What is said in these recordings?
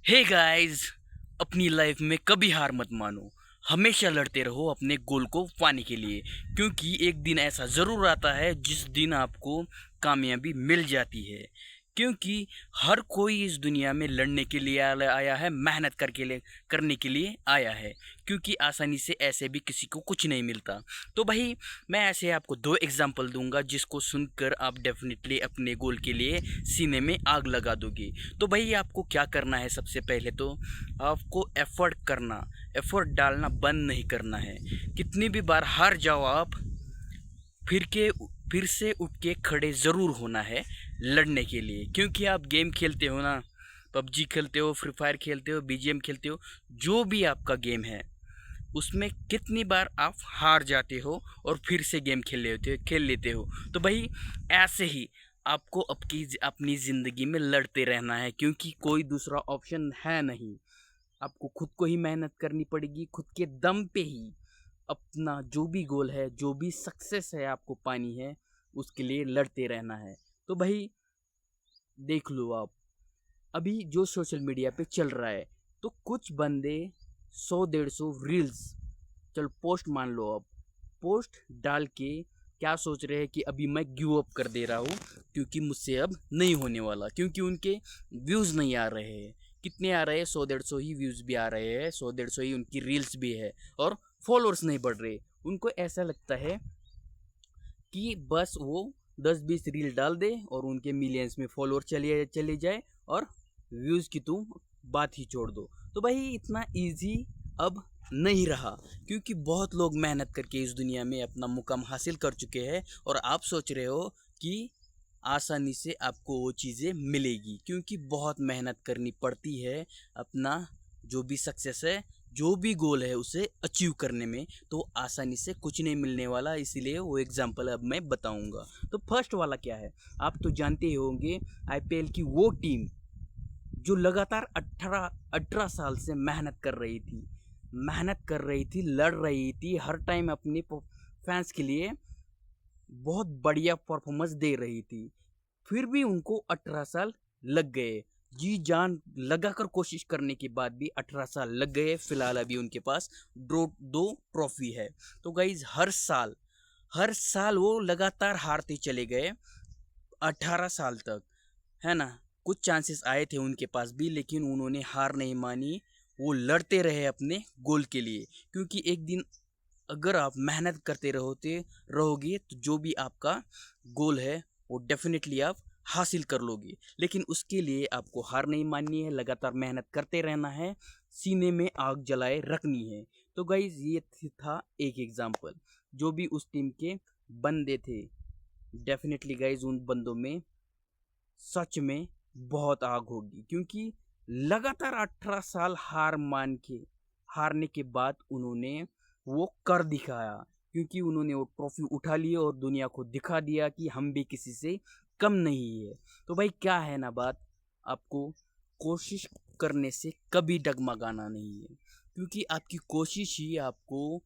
Hey guys, अपनी life में कभी हार मत मानो। हमेशा लड़ते रहो अपने गोल को पाने के लिए, क्योंकि एक दिन ऐसा ज़रूर आता है जिस दिन आपको कामयाबी मिल जाती है। क्योंकि हर कोई इस दुनिया में लड़ने के लिए आया है, मेहनत करने के लिए आया है। क्योंकि आसानी से ऐसे भी किसी को कुछ नहीं मिलता। तो भाई, मैं ऐसे आपको दो एग्जांपल दूंगा जिसको सुनकर आप डेफिनेटली अपने गोल के लिए सीने में आग लगा दोगे। तो भाई, आपको क्या करना है? सबसे पहले तो आपको एफर्ट डालना बंद नहीं करना है। कितनी भी बार हार जाओ आप, फिर के फिर से उठ के खड़े ज़रूर होना है लड़ने के लिए। क्योंकि आप गेम खेलते हो ना, पबजी खेलते हो, फ्री फायर खेलते हो, बीजीएम खेलते हो, जो भी आपका गेम है उसमें कितनी बार आप हार जाते हो और फिर से गेम खेल लेते हो। तो भाई, ऐसे ही आपको अपनी ज़िंदगी में लड़ते रहना है, क्योंकि कोई दूसरा ऑप्शन है नहीं। आपको खुद को ही मेहनत करनी पड़ेगी, खुद के दम पे ही अपना जो भी गोल है, जो भी सक्सेस है आपको पानी है, उसके लिए लड़ते रहना है। तो भाई, देख लो आप, अभी जो सोशल मीडिया पे चल रहा है, तो कुछ बंदे 100 150 रील्स, चल पोस्ट मान लो, अब पोस्ट डाल के क्या सोच रहे हैं कि अभी मैं गिव अप कर दे रहा हूँ, क्योंकि मुझसे अब नहीं होने वाला, क्योंकि उनके व्यूज़ नहीं आ रहे हैं। कितने आ रहे हैं? 100 150 ही व्यूज़ भी आ रहे हैं, 100 150 ही उनकी रील्स भी है, और फॉलोअर्स नहीं बढ़ रहे। उनको ऐसा लगता है कि बस वो 10 20 रील डाल दे और उनके मिलियंस में फॉलोअर चले चले जाए, और व्यूज़ की तुम बात ही छोड़ दो। तो भाई, इतना इजी अब नहीं रहा, क्योंकि बहुत लोग मेहनत करके इस दुनिया में अपना मुकाम हासिल कर चुके हैं, और आप सोच रहे हो कि आसानी से आपको वो चीज़ें मिलेगी। क्योंकि बहुत मेहनत करनी पड़ती है अपना जो भी सक्सेस है, जो भी गोल है, उसे अचीव करने में। तो आसानी से कुछ नहीं मिलने वाला, इसीलिए वो एग्जांपल अब मैं बताऊंगा। तो फर्स्ट वाला क्या है? आप तो जानते ही होंगे, आईपीएल की वो टीम जो लगातार 18 साल से मेहनत कर रही थी, लड़ रही थी, हर टाइम अपने फैंस के लिए बहुत बढ़िया परफॉर्मेंस दे रही थी। फिर भी उनको 18 साल लग गए। जी जान लगाकर कोशिश करने के बाद भी 18 साल लग गए। फिलहाल अभी उनके पास दो ट्रॉफी है। तो गाइज, हर साल वो लगातार हारते चले गए, 18 साल तक, है ना। कुछ चांसेस आए थे उनके पास भी, लेकिन उन्होंने हार नहीं मानी। वो लड़ते रहे अपने गोल के लिए, क्योंकि एक दिन अगर आप मेहनत करते रहोगे, तो जो भी आपका गोल है वो डेफिनेटली आप हासिल कर लोगे। लेकिन उसके लिए आपको हार नहीं माननी है, लगातार मेहनत करते रहना है, सीने में आग जलाए रखनी है। तो गाइज, ये था एक एग्जाम्पल। जो भी उस टीम के बंदे थे, डेफिनेटली गाइज, उन बंदों में सच में बहुत आग होगी, क्योंकि लगातार 18 साल हारने के बाद उन्होंने वो कर दिखाया। क्योंकि उन्होंने वो ट्रॉफी उठा ली और दुनिया को दिखा दिया कि हम भी किसी से कम नहीं है। तो भाई, क्या है ना बात, आपको कोशिश करने से कभी डगमगाना नहीं है, क्योंकि आपकी कोशिश ही आपको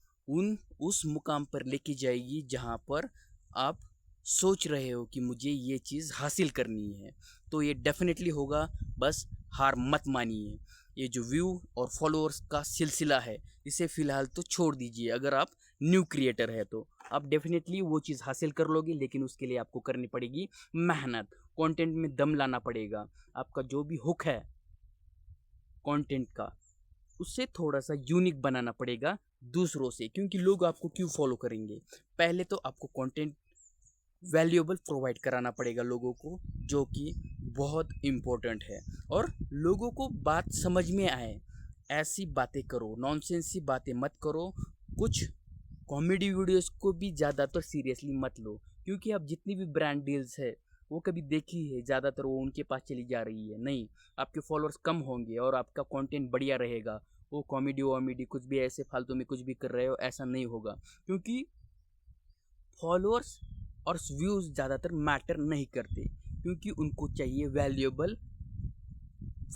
उस मुकाम पर लेके जाएगी जहाँ पर आप सोच रहे हो कि मुझे ये चीज़ हासिल करनी है। तो ये डेफिनेटली होगा। बस हार मत मानिए। ये जो व्यू और फॉलोअर्स का सिलसिला है, इसे फ़िलहाल तो छोड़ दीजिए। अगर आप न्यू क्रिएटर है तो आप डेफिनेटली वो चीज़ हासिल कर लोगे, लेकिन उसके लिए आपको करनी पड़ेगी मेहनत। कंटेंट में दम लाना पड़ेगा। आपका जो भी हुक है कंटेंट का, उससे थोड़ा सा यूनिक बनाना पड़ेगा दूसरों से। क्योंकि लोग आपको क्यों फॉलो करेंगे? पहले तो आपको कंटेंट वैल्यूएबल प्रोवाइड कराना पड़ेगा लोगों को, जो कि बहुत इम्पोर्टेंट है। और लोगों को बात समझ में आए, ऐसी बातें करो, नॉनसेंस सी बातें मत करो। कुछ कॉमेडी वीडियोस को भी ज़्यादातर सीरियसली मत लो, क्योंकि अब जितनी भी ब्रांड डील्स है, वो कभी देखी है ज़्यादातर वो उनके पास चली जा रही है। नहीं, आपके फॉलोअर्स कम होंगे और आपका कंटेंट बढ़िया रहेगा। वो कॉमेडी वॉमेडी कुछ भी ऐसे फालतू में कुछ भी कर रहे हो, ऐसा नहीं होगा। क्योंकि फॉलोअर्स और व्यूज़ ज़्यादातर मैटर नहीं करते, क्योंकि उनको चाहिए वैल्यूएबल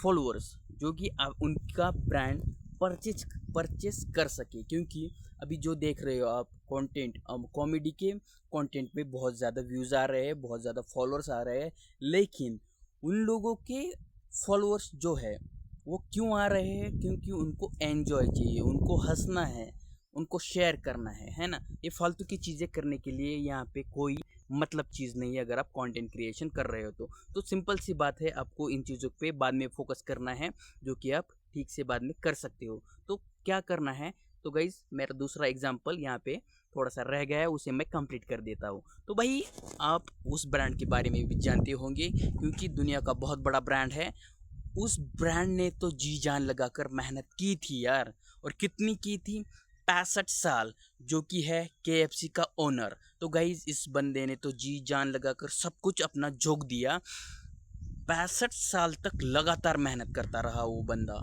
फॉलोअर्स, जो कि आप उनका ब्रांड परचेस कर सके। क्योंकि अभी जो देख रहे हो आप कंटेंट, अब कॉमेडी के कंटेंट पे बहुत ज़्यादा व्यूज़ आ रहे हैं, बहुत ज़्यादा फॉलोअर्स आ रहे हैं, लेकिन उन लोगों के फॉलोअर्स जो है वो क्यों आ रहे हैं? क्योंकि उनको एन्जॉय चाहिए, उनको हँसना है, उनको शेयर करना है ना? ये फालतू की चीज़ें करने के लिए यहाँ पे कोई मतलब चीज़ नहीं है अगर आप कंटेंट क्रिएशन कर रहे हो तो सिंपल सी बात है, आपको इन चीज़ों पे बाद में फ़ोकस करना है, जो कि आप ठीक से बाद में कर सकते हो। तो क्या करना है? तो गाइज़ मेरा दूसरा एग्ज़ाम्पल यहाँ पे थोड़ा-सा रह गया है, उसे मैं कंप्लीट कर देता हूँ। तो भाई आप उस ब्रांड के बारे में भी जानते होंगे क्योंकि दुनिया का बहुत बड़ा ब्रांड है। उस ब्रांड ने तो जी जान लगाकर मेहनत की थी यार, और कितनी की थी? 65 साल, जो कि है केएफसी का ओनर। तो गाइज इस बंदे ने तो जी जान लगाकर सब कुछ अपना झोंक दिया। 65 साल तक लगातार मेहनत करता रहा वो बंदा,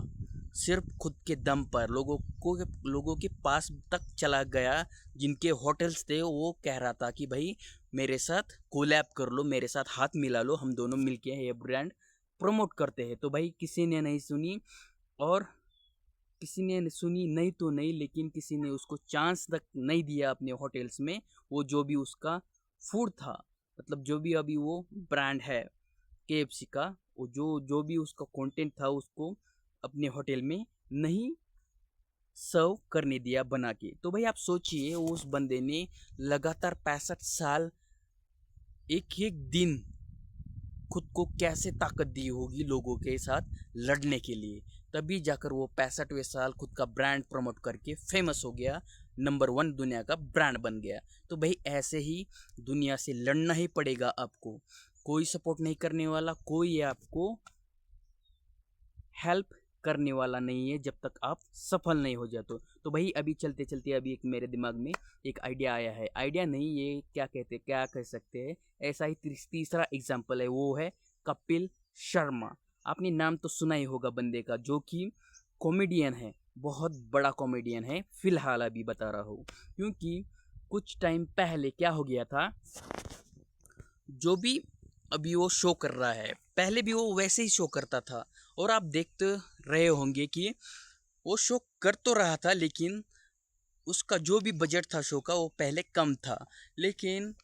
सिर्फ खुद के दम पर। लोगों के पास तक चला गया, जिनके होटल्स थे, वो कह रहा था कि भाई मेरे साथ कोलैब कर लो, मेरे साथ हाथ मिला लो, हम दोनों मिलके ये ब्रांड प्रमोट करते हैं। तो भाई किसी ने नहीं सुनी, और किसी ने सुनी नहीं तो नहीं, लेकिन किसी ने उसको चांस तक नहीं दिया अपने होटल्स में। वो जो भी उसका फूड था, मतलब जो भी अभी वो ब्रांड है केएफसी का, वो जो जो भी उसका कंटेंट था, उसको अपने होटल में नहीं सर्व करने दिया बना के। तो भाई आप सोचिए, उस बंदे ने लगातार 65 साल एक एक दिन खुद को कैसे ताकत दी होगी लोगों के साथ लड़ने के लिए। तभी जाकर वो 65वें साल खुद का ब्रांड प्रमोट करके फेमस हो गया, नंबर 1 दुनिया का ब्रांड बन गया। तो भाई ऐसे ही दुनिया से लड़ना ही पड़ेगा आपको। कोई सपोर्ट नहीं करने वाला, कोई आपको हेल्प करने वाला नहीं है जब तक आप सफल नहीं हो जाते। तो भाई अभी चलते चलते अभी एक मेरे दिमाग में एक आइडिया आया है, आइडिया नहीं, ये क्या कहते हैं, क्या कह सकते हैं, ऐसा ही तीसरा एग्जाम्पल है, वो है कपिल शर्मा। आपने नाम तो सुना ही होगा बंदे का, जो कि कॉमेडियन है, बहुत बड़ा कॉमेडियन है। फिलहाल अभी बता रहा हूँ क्योंकि कुछ टाइम पहले क्या हो गया था, जो भी अभी वो शो कर रहा है, पहले भी वो वैसे ही शो करता था, और आप देखते रहे होंगे कि वो शो कर तो रहा था, लेकिन उसका जो भी बजट था शो का, वो पहले कम था। लेकिन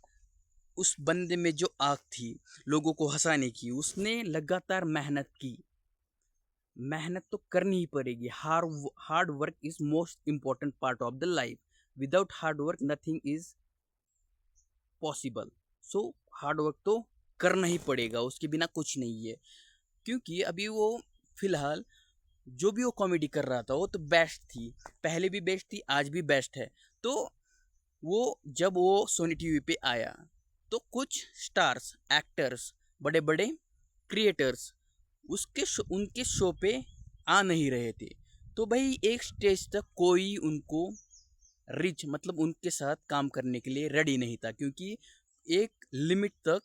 उस बंदे में जो आग थी लोगों को हंसाने की, उसने लगातार मेहनत की। मेहनत तो करनी ही पड़ेगी। Hard work is most important part of the life. Without hard work nothing is possible. So hard work तो करना ही पड़ेगा, उसके बिना कुछ नहीं है। क्योंकि अभी वो फिलहाल जो भी वो कॉमेडी कर रहा था, वो तो बेस्ट थी, पहले भी बेस्ट थी, आज भी बेस्ट है। तो वो जब वो सोनी टीवी पे आया, तो कुछ स्टार्स, एक्टर्स, बड़े बड़े क्रिएटर्स उनके शो पे आ नहीं रहे थे। तो भाई एक स्टेज तक कोई उनको रिच, मतलब उनके साथ काम करने के लिए रेडी नहीं था, क्योंकि एक लिमिट तक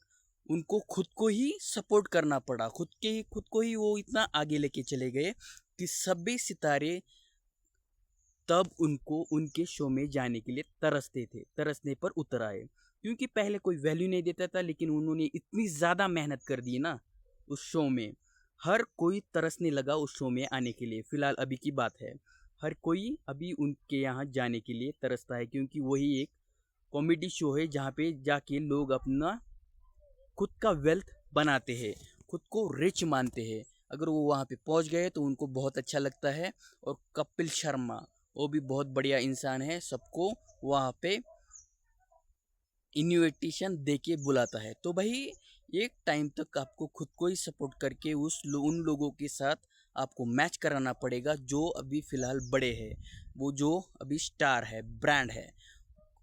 उनको खुद को ही सपोर्ट करना पड़ा। खुद को ही वो इतना आगे लेके चले गए कि सभी सितारे तब उनको उनके शो में जाने के लिए तरसते थे, तरसने पर उतर आए। क्योंकि पहले कोई वैल्यू नहीं देता था, लेकिन उन्होंने इतनी ज़्यादा मेहनत कर दी ना उस शो में, हर कोई तरसने लगा उस शो में आने के लिए। फिलहाल अभी की बात है, हर कोई अभी उनके यहाँ जाने के लिए तरसता है, क्योंकि वही एक कॉमेडी शो है जहाँ पे जाके लोग अपना खुद का वेल्थ बनाते हैं, खुद को रिच मानते हैं। अगर वो वहाँ पे पहुँच गए तो उनको बहुत अच्छा लगता है। और कपिल शर्मा, वो भी बहुत बढ़िया इंसान है, सबको वहाँ पे इन्विटेशन दे के बुलाता है। तो भाई एक टाइम तक आपको खुद को ही सपोर्ट करके उन लोगों के साथ आपको मैच कराना पड़ेगा, जो अभी फ़िलहाल बड़े हैं, वो जो अभी स्टार है, ब्रांड है।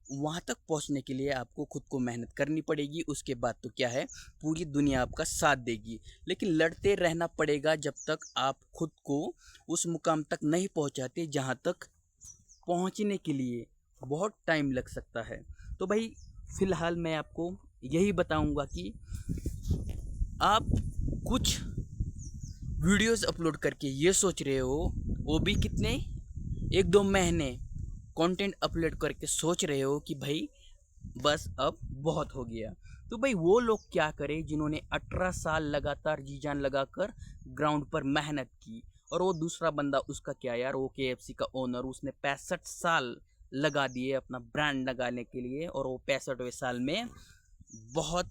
वहाँ तक पहुँचने के लिए आपको खुद को मेहनत करनी पड़ेगी। उसके बाद तो क्या है, पूरी दुनिया आपका साथ देगी। लेकिन लड़ते रहना पड़ेगा जब तक आप खुद को उस मुकाम तक नहीं पहुँचाते जहाँ तक पहुँचने के लिए बहुत टाइम लग सकता है। तो भाई फ़िलहाल मैं आपको यही बताऊंगा कि आप कुछ वीडियोस अपलोड करके ये सोच रहे हो, वो भी कितने, 1-2 महीने कंटेंट अपलोड करके सोच रहे हो कि भाई बस अब बहुत हो गया। तो भाई वो लोग क्या करें जिन्होंने 18 साल लगातार जी जान लगाकर ग्राउंड पर मेहनत की। और वो दूसरा बंदा, उसका क्या यार, वो केएफसी का ओनर, उसने 65 साल लगा दिए अपना ब्रांड लगाने के लिए, और वो 65वें साल में बहुत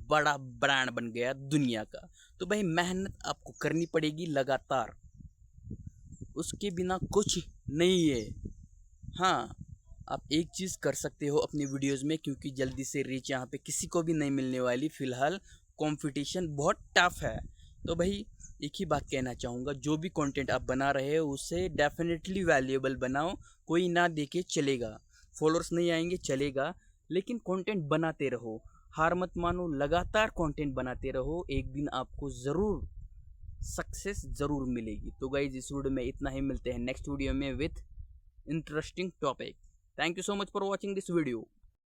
बड़ा ब्रांड बन गया दुनिया का। तो भाई मेहनत आपको करनी पड़ेगी लगातार। उसके बिना कुछ नहीं है। हाँ, आप एक चीज़ कर सकते हो अपनी वीडियोस में, क्योंकि जल्दी से रीच यहाँ पे किसी को भी नहीं मिलने वाली। फ़िलहाल कंपटीशन बहुत टफ है। तो भाई एक ही बात कहना चाहूँगा, जो भी कंटेंट आप बना रहे हो उसे डेफिनेटली वैल्यूएबल बनाओ। कोई ना देखे चलेगा, फॉलोअर्स नहीं आएंगे चलेगा, लेकिन कंटेंट बनाते रहो। हार मत मानो, लगातार कंटेंट बनाते रहो, एक दिन आपको ज़रूर सक्सेस ज़रूर मिलेगी। तो गाइज इस वीडियो में इतना ही, मिलते हैं नेक्स्ट वीडियो में with interesting topic. Thank you so much for watching this video.